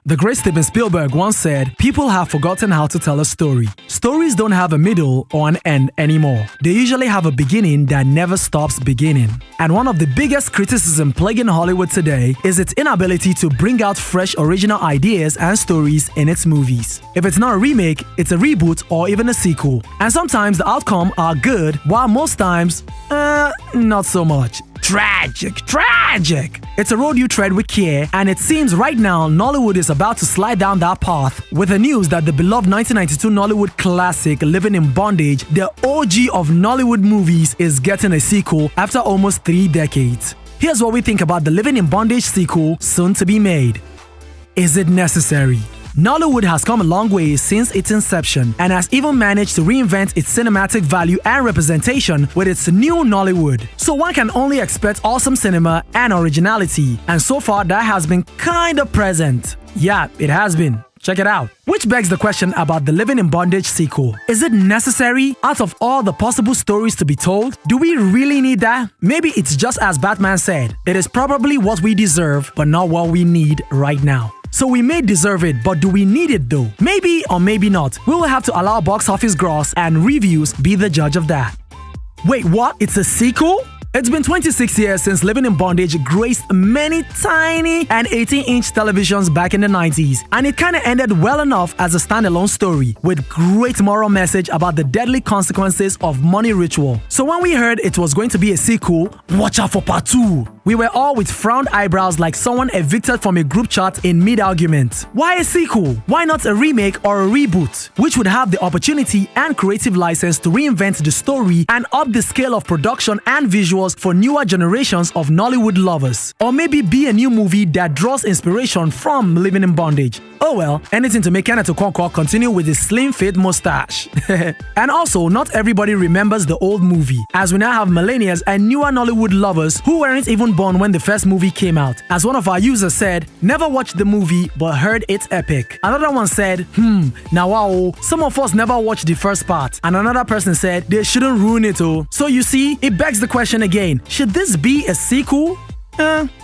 The great Steven Spielberg once said, "People have forgotten how to tell a story. Stories don't have a middle or an end anymore. They usually have a beginning that never stops beginning." And one of the biggest criticisms plaguing Hollywood today is its inability to bring out fresh original ideas and stories in its movies. If it's not a remake, it's a reboot or even a sequel. And sometimes the outcome are good, while most times, not so much. Tragic! It's a road you tread with care, and it seems right now Nollywood is about to slide down that path with the news that the beloved 1992 Nollywood classic Living in Bondage, the OG of Nollywood movies, is getting a sequel after almost 3 decades. Here's what we think about the Living in Bondage sequel soon to be made. Is it necessary? Nollywood has come a long way since its inception and has even managed to reinvent its cinematic value and representation with its new Nollywood. So one can only expect awesome cinema and originality, and so far that has been kinda present. Yeah, it has been. Check it out. Which begs the question about the Living in Bondage sequel. Is it necessary? Out of all the possible stories to be told, do we really need that? Maybe it's just as Batman said, it is probably what we deserve, but not what we need right now. So we may deserve it, but do we need it though? Maybe or maybe not. We will have to allow box office gross and reviews be the judge of that. Wait, what? It's a sequel? It's been 26 years since Living in Bondage graced many tiny and 18-inch televisions back in the 90s, and it kinda ended well enough as a standalone story, with great moral message about the deadly consequences of money ritual. So when we heard it was going to be a sequel, watch out for part 2! We were all with frowned eyebrows like someone evicted from a group chat in mid-argument. Why a sequel? Why not a remake or a reboot, which would have the opportunity and creative license to reinvent the story and up the scale of production and visuals for newer generations of Nollywood lovers? Or maybe be a new movie that draws inspiration from Living in Bondage. Oh well, anything to make Kenneth Okonkwo continue with his slim fit mustache. And also, not everybody remembers the old movie, as we now have millennials and newer Nollywood lovers who weren't even born when the first movie came out. As one of our users said, never watched the movie but heard it's epic. Another one said, now wow, some of us never watched the first part. And another person said, they shouldn't ruin it oh. So you see, it begs the question again, should this be a sequel?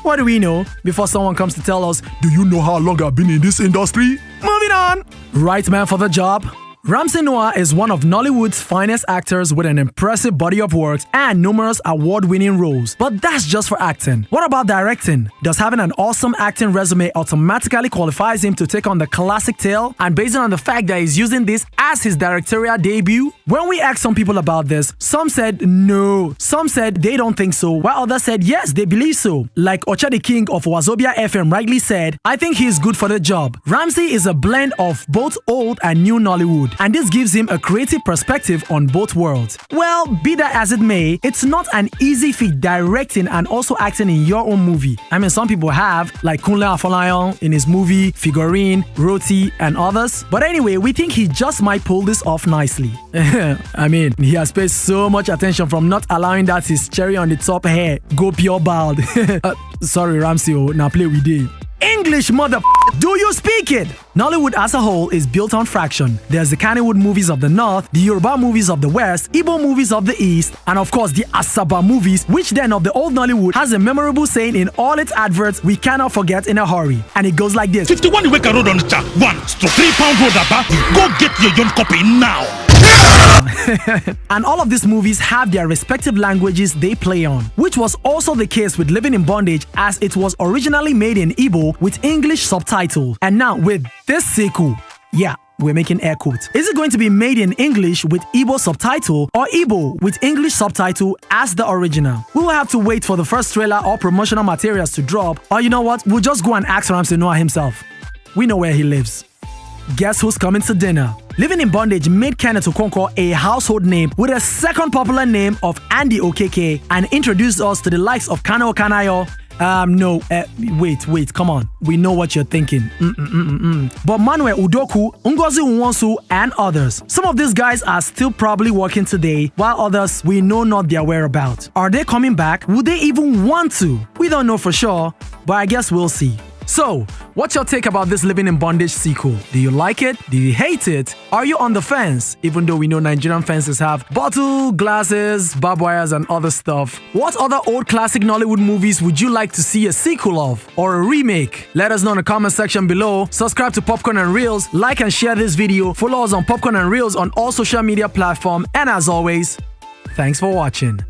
What do we know? Before someone comes to tell us, do you know how long I've been in this industry? Moving on! Right man for the job? Ramsey Nouah is one of Nollywood's finest actors with an impressive body of work and numerous award-winning roles. But that's just for acting. What about directing? Does having an awesome acting resume automatically qualifies him to take on the classic tale? And based on the fact that he's using this as his directorial debut? When we asked some people about this, some said no, some said they don't think so, while others said yes, they believe so. Like Ocha the King of Wazobia FM rightly said, I think he's good for the job. Ramsey is a blend of both old and new Nollywood, and this gives him a creative perspective on both worlds. Well, be that as it may, it's not an easy feat directing and also acting in your own movie. I mean, some people have, like Kunle Afolayan in his movie Figurine, Roti, and others. But anyway, we think he just might pull this off nicely. I mean, he has paid so much attention from not allowing that his cherry on the top hair go pure bald. Sorry, Ramsey, now play with it. English do you speak it? Nollywood as a whole is built on fraction. There's the Kaniwood movies of the north, the Yoruba movies of the west, Igbo movies of the east, and of course the Asaba movies, which then of the old Nollywood has a memorable saying in all its adverts we cannot forget in a hurry. And it goes like this. 51 Weka Road on the chat. 1 to 3 pound road about. Go get your young copy now. And all of these movies have their respective languages they play on, which was also the case with Living in Bondage, as it was originally made in Igbo with English subtitle. And now with this sequel, yeah, we're making air quotes. Is it going to be made in English with Igbo subtitle or Igbo with English subtitle as the original? We will have to wait for the first trailer or promotional materials to drop, or you know what, we'll just go and ask Ramsey Nouah himself. We know where he lives. Guess who's coming to dinner? Living in Bondage made Kenneth Okonkwo a household name with a second popular name of Andy Okeke and introduced us to the likes of Kano Kanayo. Wait, come on. We know what you're thinking. bob-manuel Udoku, Ngozi Nwosu, and others. Some of these guys are still probably working today, while others, we know not their whereabouts. Are they coming back? Would they even want to? We don't know for sure, but I guess we'll see. So, what's your take about this Living in Bondage sequel? Do you like it? Do you hate it? Are you on the fence? Even though we know Nigerian fences have bottle, glasses, barbed wires, and other stuff. What other old classic Nollywood movies would you like to see a sequel of? Or a remake? Let us know in the comment section below. Subscribe to Popcorn and Reels, like and share this video, follow us on Popcorn and Reels on all social media platforms, and as always, thanks for watching.